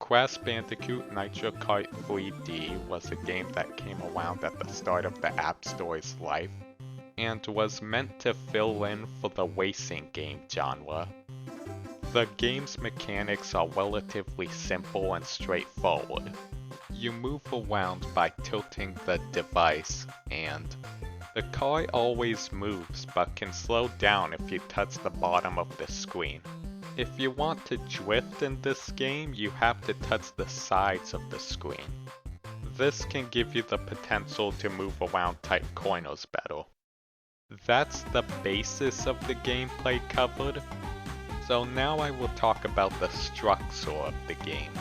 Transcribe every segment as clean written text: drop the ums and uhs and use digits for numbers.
Crash Bandicoot Nitro Kart 3D was a game that came around at the start of the App Store's life, and was meant to fill in for the racing game genre. The game's mechanics are relatively simple and straightforward. You move around by tilting the device, and the car always moves but can slow down if you touch the bottom of the screen. If you want to drift in this game, you have to touch the sides of the screen. This can give you the potential to move around tight corners better. That's the basis of the gameplay covered, so now I will talk about the structure of the game.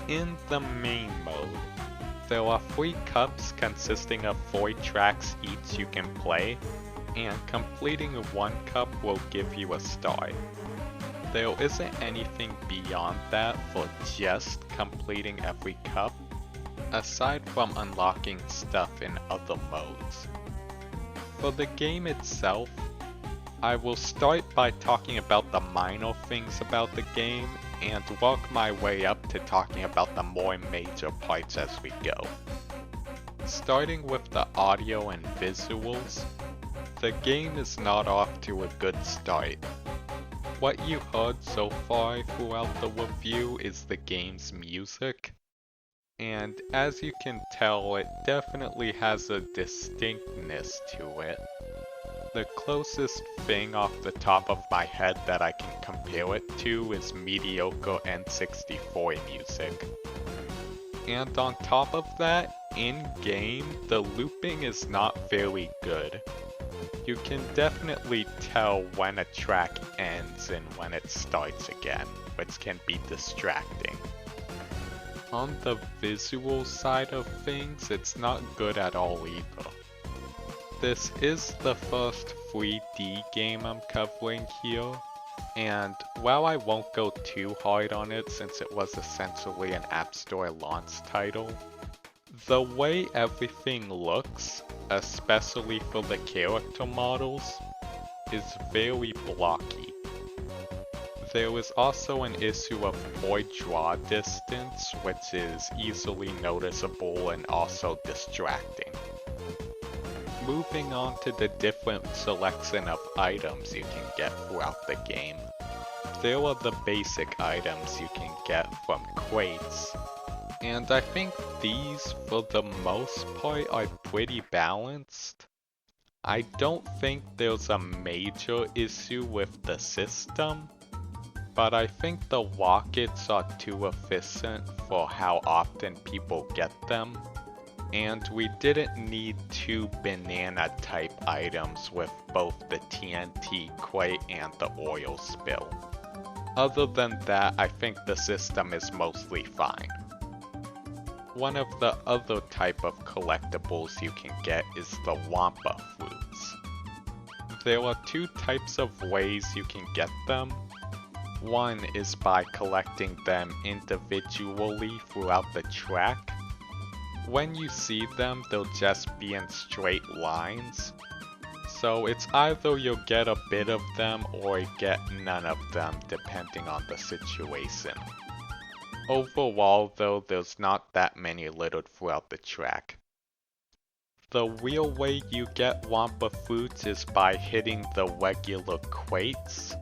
In the main mode, there are 3 cups consisting of 4 tracks each you can play, and completing 1 cup will give you a star. There isn't anything beyond that for just completing every cup, aside from unlocking stuff in other modes. For the game itself, I will start by talking about the minor things about the game and work my way up to talking about the more major parts as we go. Starting with the audio and visuals, the game is not off to a good start. What you heard so far throughout the review is the game's music, and as you can tell, it definitely has a distinctness to it. The closest thing off the top of my head that I can compare it to is mediocre N64 music. And on top of that, in-game, the looping is not very good. You can definitely tell when a track ends and when it starts again, which can be distracting. On the visual side of things, it's not good at all either. This is the first 3D game I'm covering here, and while I won't go too hard on it since it was essentially an App Store launch title, the way everything looks, especially for the character models, is very blocky. There is also an issue of poor draw distance, which is easily noticeable and also distracting. Moving on to the different selection of items you can get throughout the game. There are the basic items you can get from crates, and I think these, for the most part, are pretty balanced. I don't think there's a major issue with the system, but I think the rockets are too efficient for how often people get them, and we didn't need 2 banana type items with both the TNT crate and the oil spill. Other than that, I think the system is mostly fine. One of the other type of collectibles you can get is the Wampa fruits. There are 2 types of ways you can get them. One is by collecting them individually throughout the track. When you see them, they'll just be in straight lines. So it's either you'll get a bit of them or get none of them depending on the situation. Overall though, there's not that many littered throughout the track. The real way you get Wampa fruits is by hitting the regular crates,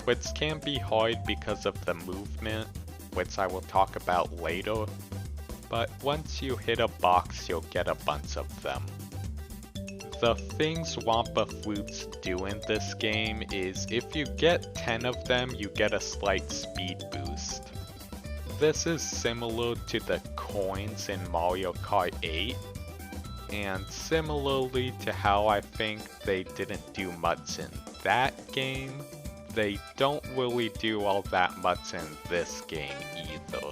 which can be hard because of the movement, which I will talk about later, but once you hit a box you'll get a bunch of them. The things Wampa fruits do in this game is if you get 10 of them you get a slight speed boost. This is similar to the coins in Mario Kart 8, and similarly to how I think they didn't do much in that game, they don't really do all that much in this game either.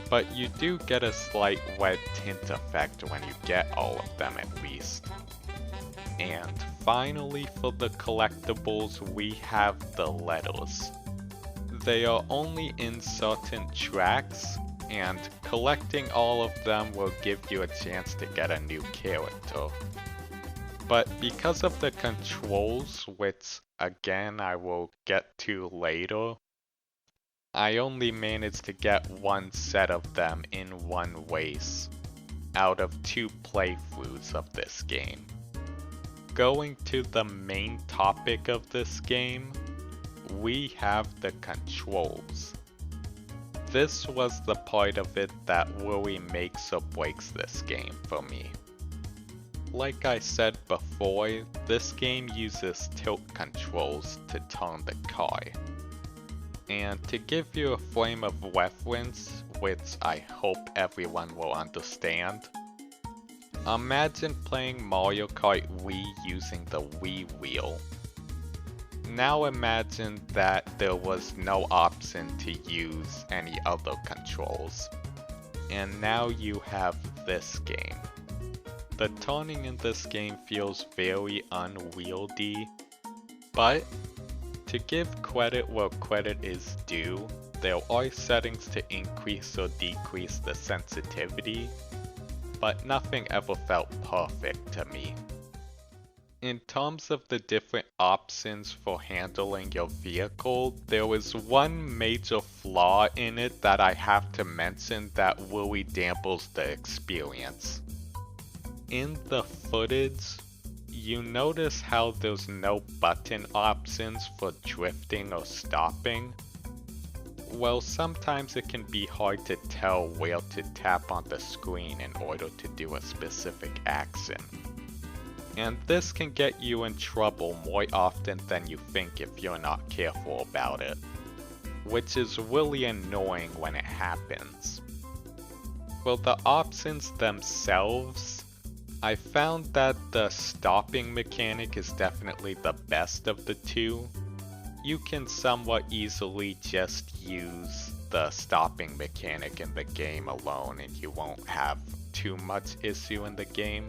But you do get a slight red tint effect when you get all of them at least. And finally for the collectibles we have the letters. They are only in certain tracks, and collecting all of them will give you a chance to get a new character. But because of the controls, which again I will get to later, I only managed to get one set of them in one race out of 2 playthroughs of this game. Going to the main topic of this game, we have the controls. This was the part of it that really makes or breaks this game for me. Like I said before, this game uses tilt controls to turn the car. And to give you a frame of reference, which I hope everyone will understand, imagine playing Mario Kart Wii using the Wii wheel. Now imagine that there was no option to use any other controls. And now you have this game. The turning in this game feels very unwieldy, but to give credit where credit is due, there are settings to increase or decrease the sensitivity, but nothing ever felt perfect to me. In terms of the different options for handling your vehicle, there was one major flaw in it that I have to mention that really damples the experience. In the footage, you notice how there's no button options for drifting or stopping. Well, sometimes it can be hard to tell where to tap on the screen in order to do a specific action. And this can get you in trouble more often than you think if you're not careful about it, which is really annoying when it happens. For the options themselves, I found that the stopping mechanic is definitely the best of the two. You can somewhat easily just use the stopping mechanic in the game alone and you won't have too much issue in the game.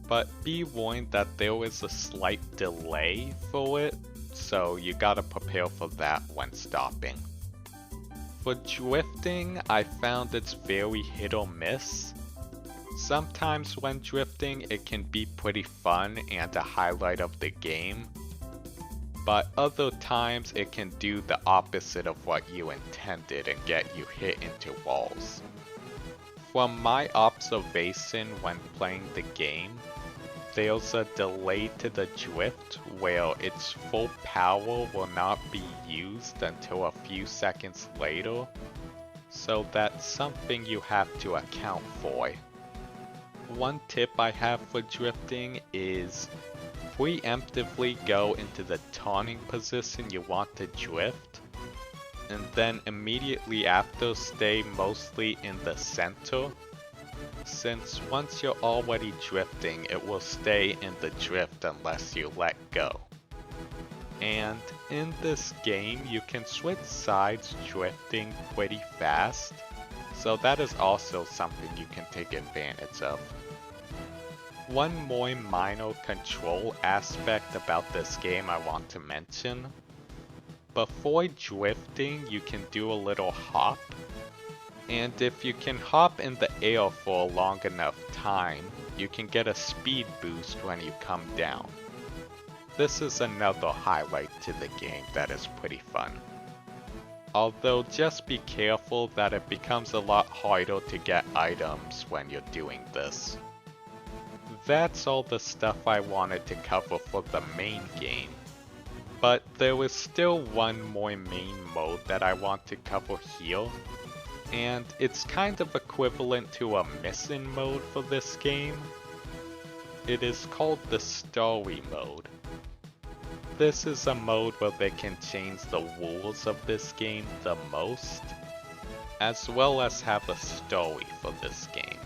But be warned that there is a slight delay for it, so you gotta prepare for that when stopping. For drifting, I found it's very hit or miss. Sometimes when drifting, it can be pretty fun and a highlight of the game, but other times it can do the opposite of what you intended and get you hit into walls. From my observation when playing the game, there's a delay to the drift where its full power will not be used until a few seconds later, so that's something you have to account for. One tip I have for drifting is preemptively go into the turning position you want to drift, and then immediately after stay mostly in the center, since once you're already drifting it will stay in the drift unless you let go. And in this game you can switch sides drifting pretty fast, so that is also something you can take advantage of. One more minor control aspect about this game I want to mention. Before drifting, you can do a little hop. And if you can hop in the air for a long enough time, you can get a speed boost when you come down. This is another highlight to the game that is pretty fun. Although just be careful that it becomes a lot harder to get items when you're doing this. That's all the stuff I wanted to cover for the main game. But there was still one more main mode that I want to cover here, and it's kind of equivalent to a mission mode for this game. It is called the story mode. This is a mode where they can change the rules of this game the most, as well as have a story for this game.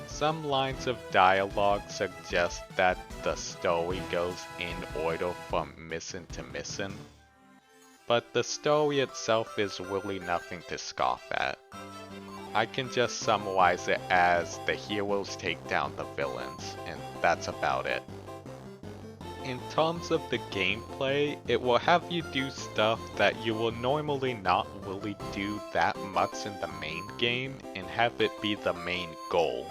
Some lines of dialogue suggest that the story goes in order from mission to mission, but the story itself is really nothing to scoff at. I can just summarize it as the heroes take down the villains, and that's about it. In terms of the gameplay, it will have you do stuff that you will normally not really do that much in the main game and have it be the main goal.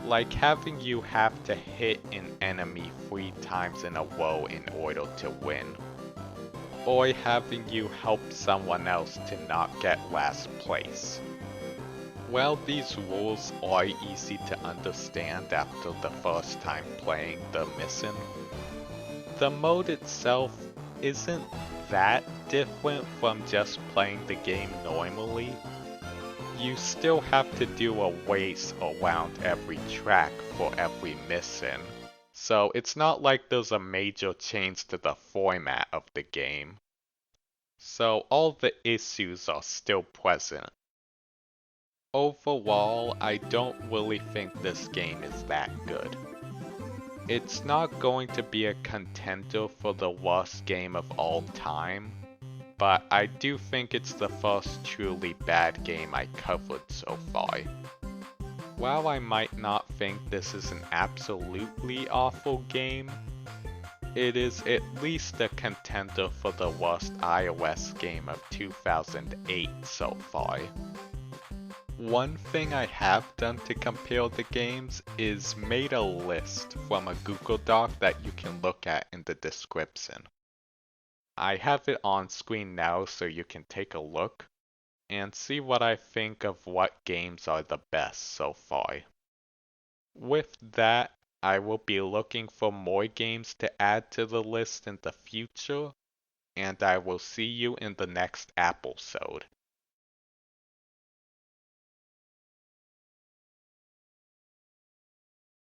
Like having you have to hit an enemy 3 times in a row in order to win. or having you help someone else to not get last place. Well, these rules are easy to understand after the first time playing the mission. The mode itself isn't that different from just playing the game normally. You still have to do a race around every track for every mission, so it's not like there's a major change to the format of the game. So all the issues are still present. Overall, I don't really think this game is that good. It's not going to be a contender for the worst game of all time, but I do think it's the first truly bad game I covered so far. While I might not think this is an absolutely awful game, it is at least a contender for the worst iOS game of 2008 so far. One thing I have done to compare the games is made a list from a Google Doc that you can look at in the description. I have it on screen now so you can take a look and see what I think of what games are the best so far. With that, I will be looking for more games to add to the list in the future, and I will see you in the next Applesode.